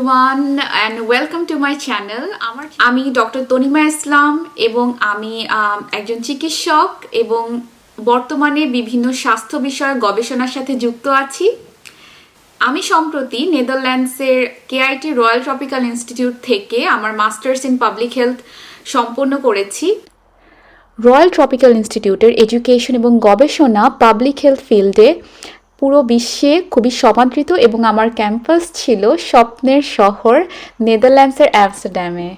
everyone and welcome to my channel. আমি doctor Tanima ইসলাম এবং আমি একজন চিকিৎসক এবং বর্তমানে বিভিন্ন স্বাস্থ্য বিষয়ক গবেষণার সাথে যুক্ত আছি। আমি সম্প্রতি নেদারল্যান্ডসের কেআইটি রয়্যাল ট্রপিক্যাল ইনস্টিটিউট থেকে আমার মাস্টার্স ইন পাবলিক হেলথ সম্পন্ন করেছি। রয়্যাল ট্রপিক্যাল ইনস্টিটিউটের এডুকেশন এবং গবেষণা পাবলিক হেলথ ফিল্ডে পুরো বিশ্বে খুবই সমাদৃত এবং আমার ক্যাম্পাস ছিল স্বপ্নের শহর নেদারল্যান্ডসের অ্যামস্টারডামে।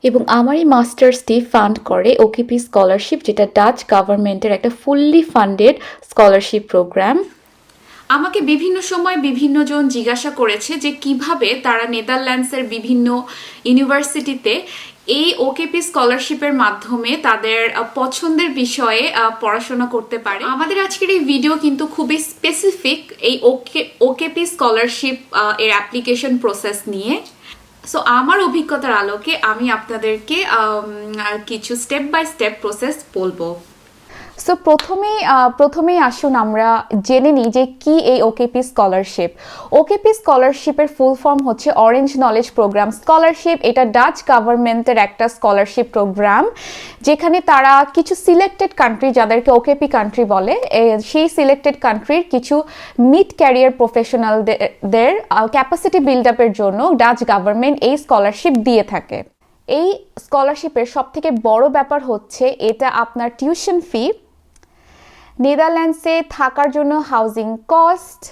এবং আমার এই মাস্টার্সটি ফান্ড করে ওকেপি স্কলারশিপ, যেটা ডাচ গভর্নমেন্টের একটা ফুললি ফান্ডেড স্কলারশিপ প্রোগ্রাম। আমাকে বিভিন্ন সময় বিভিন্ন জন জিজ্ঞাসা করেছে যে কিভাবে তারা নেদারল্যান্ডসের বিভিন্ন ইউনিভার্সিটিতে এই ওকেপি স্কলারশিপের মাধ্যমে তাদের পছন্দের বিষয়ে পড়াশোনা করতে পারে। আমাদের আজকের এই ভিডিও কিন্তু খুবই স্পেসিফিক এই ওকেপি স্কলারশিপ এর অ্যাপ্লিকেশন প্রসেস নিয়ে। সো আমার অভিজ্ঞতার আলোকে আমি আপনাদেরকে কিছু স্টেপ বাই স্টেপ প্রসেস বলবো। সো প্রথমেই আসুন আমরা জেনে নিই যে কি এই ওকেপি স্কলারশিপ। ওকেপি স্কলারশিপের ফুল ফর্ম হচ্ছে অরেঞ্জ নলেজ প্রোগ্রাম স্কলারশিপ। এটা ডাচ গভর্নমেন্টের একটা স্কলারশিপ প্রোগ্রাম, যেখানে তারা কিছু সিলেক্টেড কান্ট্রি, যাদেরকে ওকেপি কান্ট্রি বলে, সেই সিলেক্টেড কান্ট্রির কিছু মিড ক্যারিয়ার প্রফেশনালদের ক্যাপাসিটি বিল্ড আপের জন্য ডাচ গভর্নমেন্ট এই স্কলারশিপ দিয়ে থাকে। এই স্কলারশিপের সবথেকে বড় ব্যাপার হচ্ছে এটা আপনার টিউশন ফি, নেদারল্যান্ডসে থাকার জন্য হাউজিং কস্ট,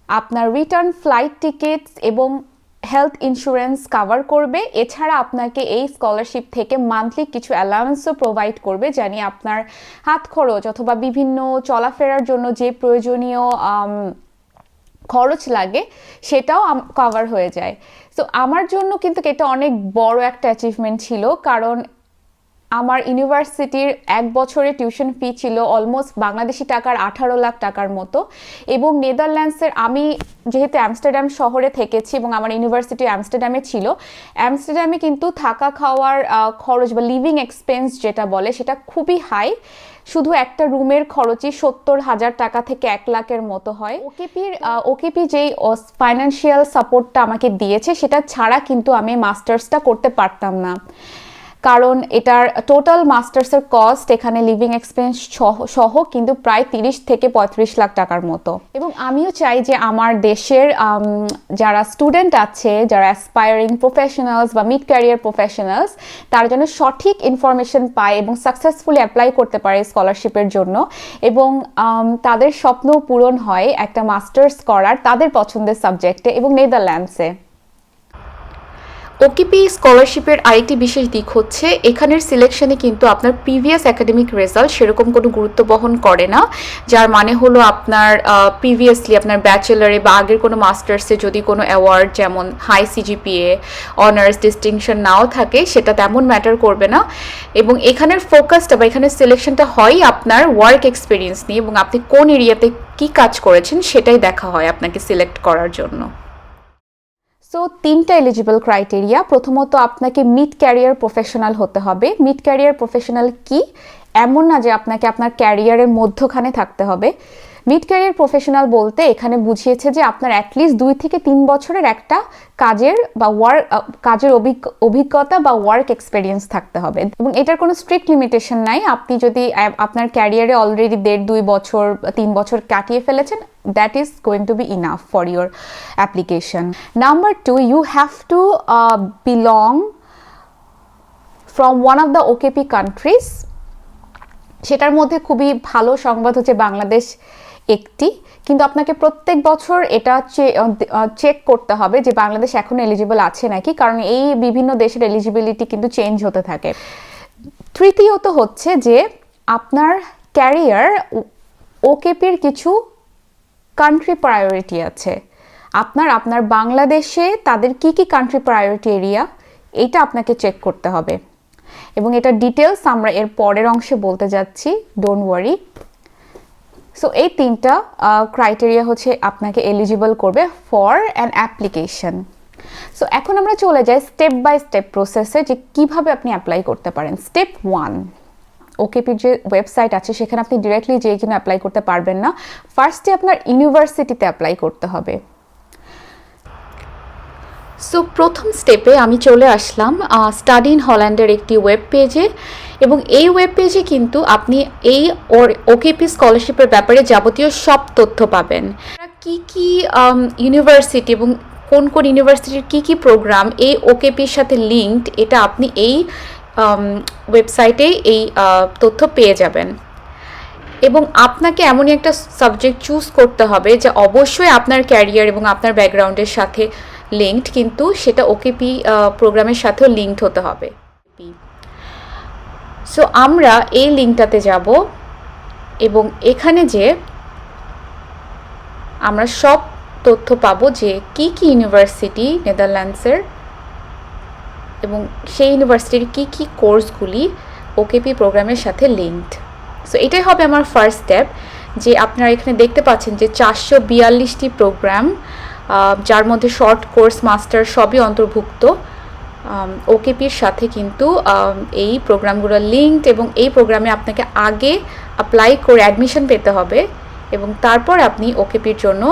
আপনার রিটার্ন ফ্লাইট টিকিটস এবং হেলথ ইন্স্যুরেন্স কভার করবে। এছাড়া আপনাকে এই স্কলারশিপ থেকে মান্থলি কিছু অ্যালাউন্সও প্রোভাইড করবে, জানি আপনার হাত খরচ অথবা বিভিন্ন চলাফেরার জন্য যে প্রয়োজনীয় খরচ লাগে সেটাও কভার হয়ে যায়। সো আমার জন্য কিন্তু এটা অনেক বড় একটা অ্যাচিভমেন্ট ছিল, কারণ আমার ইউনিভার্সিটির এক বছরের টিউশন ফি ছিল অলমোস্ট বাংলাদেশি টাকার 18 লাখ টাকার মতো। এবং নেদারল্যান্ডসের, আমি যেহেতু অ্যামস্টারডাম শহরে থেকেছি এবং আমার ইউনিভার্সিটি অ্যামস্টারডামে ছিল, অ্যামস্টারডামে কিন্তু থাকা খাওয়ার খরচ বা লিভিং এক্সপেন্স যেটা বলে সেটা খুবই হাই। শুধু একটা রুমের খরচই 70,000 টাকা থেকে 1 লাখের মতো হয়। ওকেপি যেই ফাইন্যান্সিয়াল সাপোর্টটা আমাকে দিয়েছে সেটা ছাড়া কিন্তু আমি মাস্টার্সটা করতে পারতাম না, কারণ এটার টোটাল মাস্টার্সের কস্ট এখানে লিভিং এক্সপেন্স সহ কিন্তু প্রায় 30 থেকে 35 লাখ টাকার মতো। এবং আমিও চাই যে আমার দেশের যারা স্টুডেন্ট আছে, যারা অ্যাসপায়ারিং প্রফেশনালস বা মিড ক্যারিয়ার প্রফেশনালস, তারা যেন সঠিক ইনফরমেশন পায় এবং সাকসেসফুলি অ্যাপ্লাই করতে পারে স্কলারশিপের জন্য, এবং তাদের স্বপ্ন পূরণ হয় একটা মাস্টার্স করার তাদের পছন্দের সাবজেক্টে এবং নেদারল্যান্ডসে। ওকেপি স্কলারশিপের আরেকটি বিশেষ দিক হচ্ছে এখানের সিলেকশনে কিন্তু আপনার প্রিভিয়াস একাডেমিক রেজাল্ট সেরকম কোনো গুরুত্ব বহন করে না, যার মানে হলো আপনার প্রিভিয়াসলি আপনার ব্যাচেলারে বা আগের কোনো মাস্টার্সে যদি কোনো অ্যাওয়ার্ড যেমন হাই সিজিপিএ, অনার্স, ডিস্টিংশন নাও থাকে, সেটা তেমন ম্যাটার করবে না। এবং এখানের ফোকাসটা বা এখানের সিলেকশনটা হয় আপনার ওয়ার্ক এক্সপিরিয়েন্স নিয়ে, এবং আপনি কোন এরিয়াতে কী কাজ করেছেন সেটাই দেখা হয় আপনাকে সিলেক্ট করার জন্য। সো 3টা এলিজিবল ক্রাইটেরিয়া। প্রথমত আপনাকে মিড ক্যারিয়ার প্রফেশনাল হতে হবে। মিড ক্যারিয়ার প্রফেশনাল কি? এমন না যে আপনাকে আপনার ক্যারিয়ারের মধ্যখানে থাকতে হবে। মিড ক্যারিয়ার প্রফেশনাল বলতে এখানে বুঝিয়েছে যে আপনার অ্যাটলিস্ট 2 থেকে 3 বছরের একটা কাজের অভিজ্ঞতা বা ওয়ার্ক এক্সপেরিয়েন্স থাকতে হবে। এবং এটার কোনো স্ট্রিক্ট লিমিটেশন নাই। আপনি যদি আপনার ক্যারিয়ারে অলরেডি 1.5-2 বছর 3 বছর কাটিয়ে ফেলেছেন, that is going to be enough for your application. Number 2, you have to belong from one of the OKP countries. সেটার মধ্যে খুবই ভালো সংবাদ হচ্ছে বাংলাদেশ একটি, কিন্তু আপনাকে প্রত্যেক বছর এটা চেক করতে হবে যে বাংলাদেশ এখন এলিজিবল আছে নাকি, কারণ এই বিভিন্ন দেশের এলিজিবিলিটি কিন্তু চেঞ্জ হতে থাকে। তৃতীয়ত হচ্ছে যে আপনার ক্যারিয়ার ওকেপির কিছু কান্ট্রি প্রায়োরিটি আছে। আপনার বাংলাদেশে তাদের কি কান্ট্রি প্রায়োরিটি এরিয়া, এইটা আপনাকে চেক করতে হবে, এবং এটা ডিটেলস আমরা এর পরের অংশে বলতে যাচ্ছি, ডোন্ট ওয়ারি। সো এই 3টা ক্রাইটেরিয়া হচ্ছে আপনাকে এলিজিবল করবে ফর অ্যান অ্যাপ্লিকেশন। সো এখন আমরা চলে যাই স্টেপ বাই স্টেপ প্রসেসে যে কিভাবে আপনি অ্যাপ্লাই করতে পারেন। স্টেপ 1, ওকেপির যে ওয়েবসাইট আছে সেখানে আপনি ডিরেক্টলি যেয়ে কিনা অ্যাপ্লাই করতে পারবেন না। ফার্স্টে আপনার ইউনিভার্সিটিতে অ্যাপ্লাই করতে হবে। সো প্রথম স্টেপে আমি চলে আসলাম স্টাডি ইন হল্যান্ডের একটি ওয়েব পেজে, এবং এই ওয়েব পেজে কিন্তু আপনি এই ওকেপি স্কলারশিপের ব্যাপারে যাবতীয় সব তথ্য পাবেন। কি কি ইউনিভার্সিটি এবং কোন কোন ইউনিভার্সিটির কি কি প্রোগ্রাম এই ওকেপির সাথে লিঙ্কড, এটা আপনি এই ওয়েবসাইটে এই তথ্য পেয়ে যাবেন। এবং আপনাকে এমনই একটা সাবজেক্ট চুজ করতে হবে যা অবশ্যই আপনার ক্যারিয়ার এবং আপনার ব্যাকগ্রাউন্ডের সাথে লিঙ্কড, কিন্তু সেটা ওকেপি প্রোগ্রামের সাথেও লিঙ্কড হতে হবে। সো আমরা এই লিঙ্কটাতে যাব এবং এখানে যে আমরা সব তথ্য পাবো যে কি কি ইউনিভার্সিটি নেদারল্যান্ডসের এবং সেই ইউনিভার্সিটির কি কি কোর্সগুলি ওকেপি প্রোগ্রামের সাথে লিঙ্কড। সো এটাই হবে আমার ফার্স্ট স্টেপ, যে আপনারা এখানে দেখতে পাচ্ছেন যে 442টি প্রোগ্রাম, যার মধ্যে শর্ট কোর্স মাস্টার সবই অন্তর্ভুক্ত ওকেপির সাথে, কিন্তু এই প্রোগ্রামগুলো লিঙ্কড, এবং এই প্রোগ্রামে আপনাকে আগে অ্যাপ্লাই করে অ্যাডমিশন পেতে হবে এবং তারপর আপনি ওকেপির জন্য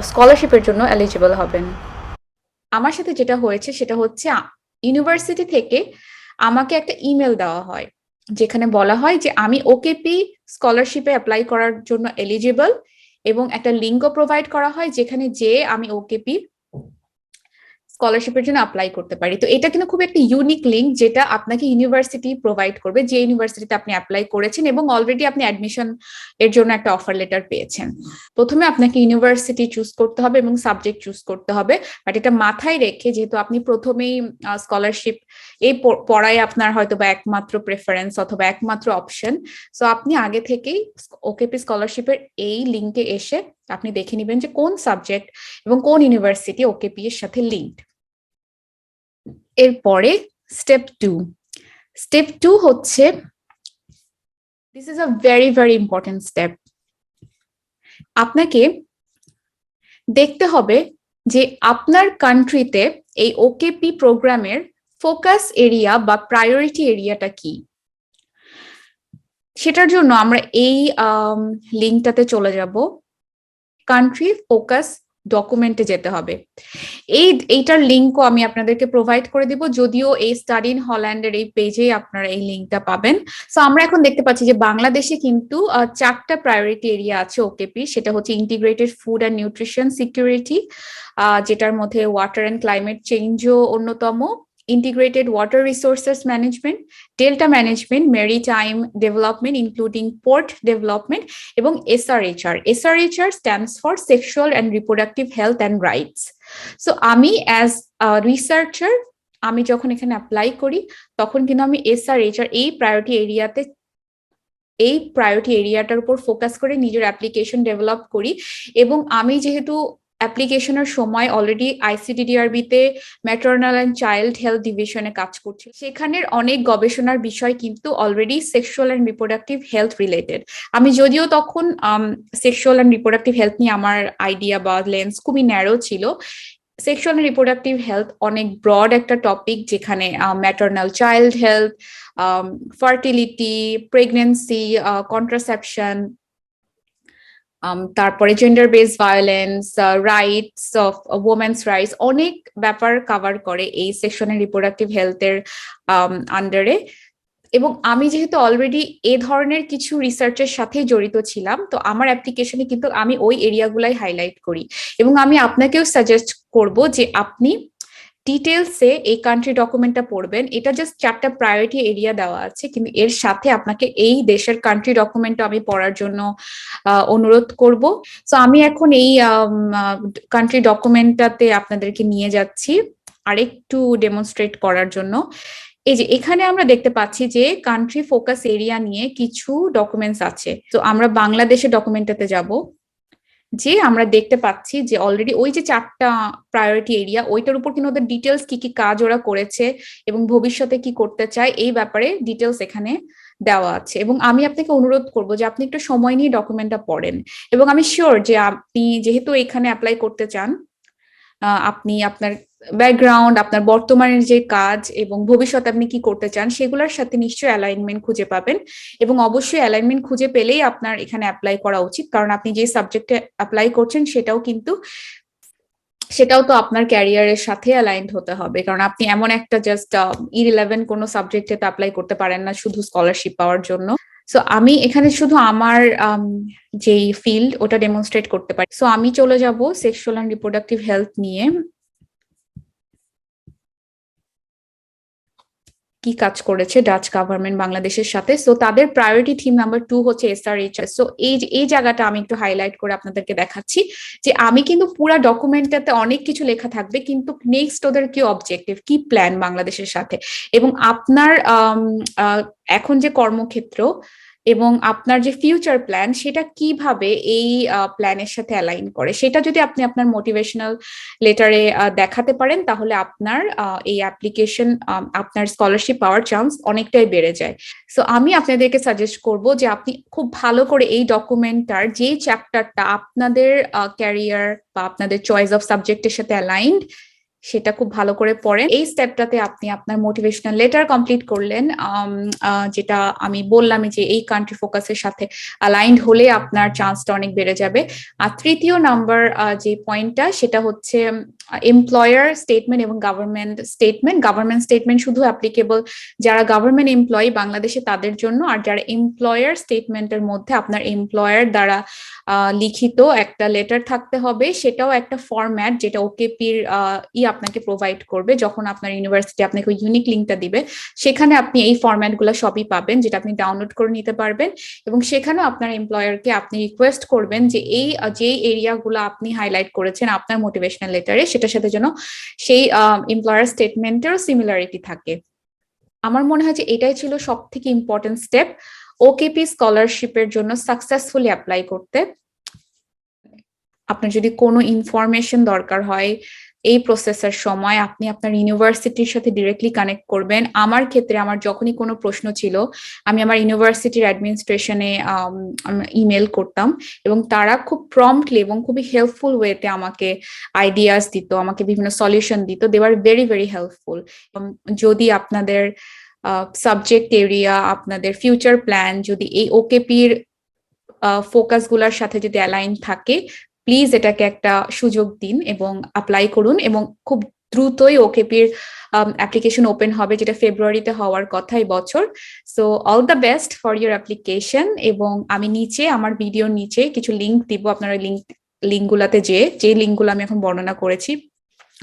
স্কলারশিপের জন্য এলিজিবল হবেন। আমার সাথে যেটা হয়েছে সেটা হচ্ছে ইউনিভার্সিটি থেকে আমাকে একটা ইমেল দেওয়া হয় যেখানে বলা হয় যে আমি ওকেপি স্কলারশিপে অ্যাপ্লাই করার জন্য এলিজিবল, এবং একটা লিঙ্কও প্রোভাইড করা হয় যেখানে যে আমি ওকেপি স্কলারশিপের জন্য অ্যাপ্লাই করতে পারি। তো এটা কিন্তু খুব একটা ইউনিক লিঙ্ক যেটা আপনাকে ইউনিভার্সিটি প্রোভাইড করবে, যে ইউনিভার্সিটিতে আপনি অ্যাপ্লাই করেছেন এবং অলরেডি আপনি অ্যাডমিশন এর জন্য একটা অফার লেটার পেয়েছেন। প্রথমে আপনাকে ইউনিভার্সিটি চুজ করতে হবে এবং সাবজেক্ট চুজ করতে হবে, বাট এটা মাথায় রেখে যেহেতু আপনি প্রথমেই স্কলারশিপ এই পড়ায় আপনার হয়তো বা একমাত্র প্রেফারেন্স অথবা একমাত্র অপশন, সো আপনি আগে থেকেই ওকেপি স্কলারশিপের এই লিঙ্কে এসে আপনি দেখে নেবেন যে কোন সাবজেক্ট এবং কোন ইউনিভার্সিটি ওকেপি এর সাথে লিঙ্কড। এরপরে স্টেপ টু হচ্ছে, this is a very very important step. আপনাকে দেখতে হবে যে আপনার কান্ট্রিতে এই ওকেপি প্রোগ্রামের ফোকাস এরিয়া বা প্রায়োরিটি এরিয়াটা কি। সেটার জন্য আমরা এই লিঙ্কটাতে চলে যাব, কান্ট্রি ফোকাস ডকুমেন্টে যেতে হবে। এইটার লিঙ্কও আমি আপনাদেরকে প্রোভাইড করে দিব, যদিও এই স্টাডি ইন হল্যান্ডের এই পেজে আপনারা এই লিঙ্কটা পাবেন। সো আমরা এখন দেখতে পাচ্ছি যে বাংলাদেশে কিন্তু 4টা প্রায়োরিটি এরিয়া আছে ওকেপি, সেটা হচ্ছে integrated food and nutrition security, যেটার মধ্যে ওয়াটার অ্যান্ড ক্লাইমেট চেঞ্জও অন্যতম, integrated water resources management, delta management, maritime development including port development, এবং SRHR. SRHR stands for Sexual and Reproductive Health and Rights. So আমি as a researcher, আমি যখন এখানে apply করি তখন কিন্তু আমি SRHR এই প্রায়োরিটি এরিয়াটার উপর ফোকাস করে নিজের অ্যাপ্লিকেশন ডেভেলপ করি। এবং আমি যেহেতু অ্যাপ্লিকেশনের সময় অলরেডি আইসিডিডিআরবিতে ম্যাটারনাল অ্যান্ড চাইল্ড হেলথ ডিভিশনে কাজ করছি, সেখানের অনেক গবেষণার বিষয় কিন্তু already sexual and reproductive health related. আমি যদিও তখন সেক্সুয়াল অ্যান্ড রিপ্রোডাক্টিভ হেলথ নিয়ে আমার আইডিয়া বা লেন্স খুবই ন্যারো ছিল, সেক্সুয়াল অ্যান্ড রিপ্রোডাক্টিভ হেলথ অনেক ব্রড একটা টপিক যেখানে maternal child health, fertility, pregnancy, contraception, তারপরে gender based violence, rights of women's rights, অনেক ব্যাপার কভার করে এই সেকশন এর রিপ্রোডাক্টিভ হেলথের আন্ডারে। এবং আমি যেহেতু অলরেডি এ ধরনের কিছু রিসার্চের সাথে জড়িত ছিলাম, তো আমার অ্যাপ্লিকেশনে কিন্তু আমি ওই এরিয়াগুলাই হাইলাইট করি। এবং আমি আপনাকেও সাজেস্ট করব যে আপনি ডিটেলসে এই কান্ট্রি ডকুমেন্টটা পড়বেন। এটা জাস্ট 4টা প্রায়োরিটি এরিয়া দেওয়া আছে, কিন্তু এর সাথে আপনাকে এই দেশের কান্ট্রি ডকুমেন্টটা আমি পড়ার জন্য অনুরোধ করব। সো আমি এখন এই কান্ট্রি ডকুমেন্টটাতে আপনাদেরকে নিয়ে যাচ্ছি আরেকটু ডেমনস্ট্রেট করার জন্য। এই যে এখানে আমরা দেখতে পাচ্ছি যে কান্ট্রি ফোকাস এরিয়া নিয়ে কিছু ডকুমেন্টস আছে। তো আমরা বাংলাদেশের ডকুমেন্টটাতে যাব, যে আমরা দেখতে পাচ্ছি যে অলরেডি ওই যে 4টা প্রায়োরিটি এরিয়া, ওইটার উপর কিন্তু ওদের ডিটেলস কি কি কাজ ওরা করেছে এবং ভবিষ্যতে কি করতে চায় এই ব্যাপারে ডিটেলস এখানে দেওয়া আছে। এবং আমি আপনাকে অনুরোধ করব যে আপনি একটু সময় নিয়ে ডকুমেন্টটা পড়েন। এবং আমি শিওর যে আপনি যেহেতু এখানে অ্যাপ্লাই করতে চান, আপনি আপনার ব্যাকগ্রাউন্ড, আপনার বর্তমানের যে কাজ এবং ভবিষ্যতে আপনি কি করতে চান সেগুলোর সাথে নিশ্চয়ই অ্যালাইনমেন্ট খুঁজে পাবেন। এবং অবশ্যই অ্যালাইনমেন্ট খুঁজে পেলেই আপনার এখানে অ্যাপ্লাই করা উচিত, কারণ আপনি যে সাবজেক্টে অ্যাপ্লাই করছেন সেটাও কিন্তু সেটাও তো আপনার ক্যারিয়ারের সাথে অ্যালাইন্ড হতে হবে, কারণ আপনি এমন একটা জাস্ট ইররিলেভেন্ট কোনো সাবজেক্টে তো অ্যাপ্লাই করতে পারেন না শুধু স্কলারশিপ পাওয়ার জন্য। সো আমি এখানে শুধু আমার যেই ফিল্ড ওটা ডেমনস্ট্রেট করতে পারি। সো আমি চলে যাব সেক্সুয়াল অ্যান্ড রিপ্রোডাক্টিভ হেলথ নিয়ে কি কাজ করেছে ডাচ গভর্নমেন্ট বাংলাদেশের সাথে। সো তাদের প্রায়োরিটি থিম নাম্বার 2 হচ্ছে SRH। সো এই জায়গাটা আমি একটু হাইলাইট করে আপনাদেরকে দেখাচ্ছি যে আমি কিন্তু পুরো ডকুমেন্টটাতে অনেক কিছু লেখা থাকবে, কিন্তু নেক্সট ওদের কি অবজেক্টিভ, কি প্ল্যান বাংলাদেশের সাথে, এবং আপনার এখন যে কর্মক্ষেত্র এবং আপনার যে ফিউচার প্ল্যান সেটা কিভাবে এই প্ল্যানের সাথে অ্যালাইন করে, সেটা যদি আপনি আপনার মোটিভেশনাল লেটারে দেখাতে পারেন তাহলে আপনার এই অ্যাপ্লিকেশন, আপনার স্কলারশিপ পাওয়ার চান্স অনেকটাই বেড়ে যায়। সো আমি আপনাদেরকে সাজেস্ট করব যে আপনি খুব ভালো করে এই ডকুমেন্টটার যে চ্যাপ্টারটা আপনাদের ক্যারিয়ার বা আপনাদের চয়েস অফ সাবজেক্টের সাথে অ্যালাইন্ড সেটা খুব ভালো করে পড়েন। এই স্টেপটাতে আপনি আপনার মোটিভেশনাল লেটার কমপ্লিট করলেন, যেটা আমি বললাম যে এই কান্ট্রি ফোকাসের সাথে অ্যালাইন্ড হলে আপনার চান্সটা অনেক বেড়ে যাবে। আর তৃতীয় নাম্বার যে পয়েন্টটা সেটা হচ্ছে এমপ্লয়ার স্টেটমেন্ট এবং গভর্নমেন্ট স্টেটমেন্ট শুধু অ্যাপ্লিকেবল যারা গভর্নমেন্ট এমপ্লয়ি বাংলাদেশে তাদের জন্য, আর যারা এমপ্লয়ার স্টেটমেন্টের মধ্যে আপনার এমপ্লয়ার দ্বারা লিখিত একটা লেটার থাকতে হবে, সেটাও একটা ফরম্যাট যেটা ওকেপির আপনাকে প্রোভাইড করবে। যখন আপনার ইউনিভার্সিটি আপনাকে ওই ইউনিক লিঙ্কটা দিবে সেখানে আপনি এই ফরম্যাটগুলো সবই পাবেন, যেটা আপনি ডাউনলোড করে নিতে পারবেন, এবং সেখানেও আপনার এমপ্লয়ারকে আপনি রিকোয়েস্ট করবেন যে এই যে এরিয়াগুলো আপনি হাইলাইট করেছেন আপনার মোটিভেশনাল লেটারে সেটার সাথে যেন সেই এমপ্লয়ার স্টেটমেন্টেরও সিমিলারিটি থাকে। আমার মনে হয় যে এটাই ছিল সব থেকে ইম্পর্টেন্ট স্টেপ ওকেপি স্কলারশিপের জন্য সাকসেসফুলি অ্যাপ্লাই করতে। আপনার যদি কোনো ইনফরমেশন দরকার হয় এই প্রসেসের সময় আপনি আপনার ইউনিভার্সিটির সাথে ডিরেক্টলি কানেক্ট করবেন। আমার ক্ষেত্রে আমার যখনই কোনো প্রশ্ন ছিল আমি আমার ইউনিভার্সিটির অ্যাডমিনিস্ট্রেশনে ইমেল করতাম এবং তারা খুব প্রম্পটলি এবং খুবই হেল্পফুল ওয়েতে আমাকে আইডিয়াস দিত, আমাকে বিভিন্ন সলিউশন দিত। দে আর ভেরি ভেরি হেল্পফুল। যদি আপনাদের সাবজেক্ট এরিয়া, আপনাদের ফিউচার প্ল্যান যদি এই ওকেপির ফোকাসগুলোর সাথে যদি অ্যালাইন থাকে, প্লিজ এটাকে একটা সুযোগ দিন এবং অ্যাপ্লাই করুন, এবং খুব দ্রুতই ওকেপির অ্যাপ্লিকেশন ওপেন হবে, যেটা ফেব্রুয়ারিতে হওয়ার কথা এই বছর। So all the best for your application. এবং আমি নিচে আমার ভিডিওর নিচে কিছু লিঙ্ক দিব, আপনারা লিঙ্কগুলোতে যে লিঙ্কগুলো আমি এখন বর্ণনা করেছি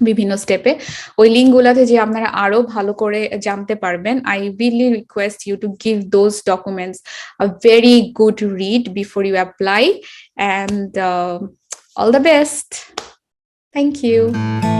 বিভিন্ন স্টেপে, ওই লিঙ্কগুলোতে যে আপনারা আরো ভালো করে জানতে পারবেন। I really request you to give those documents a very good read before you apply, and all the best. Thank you.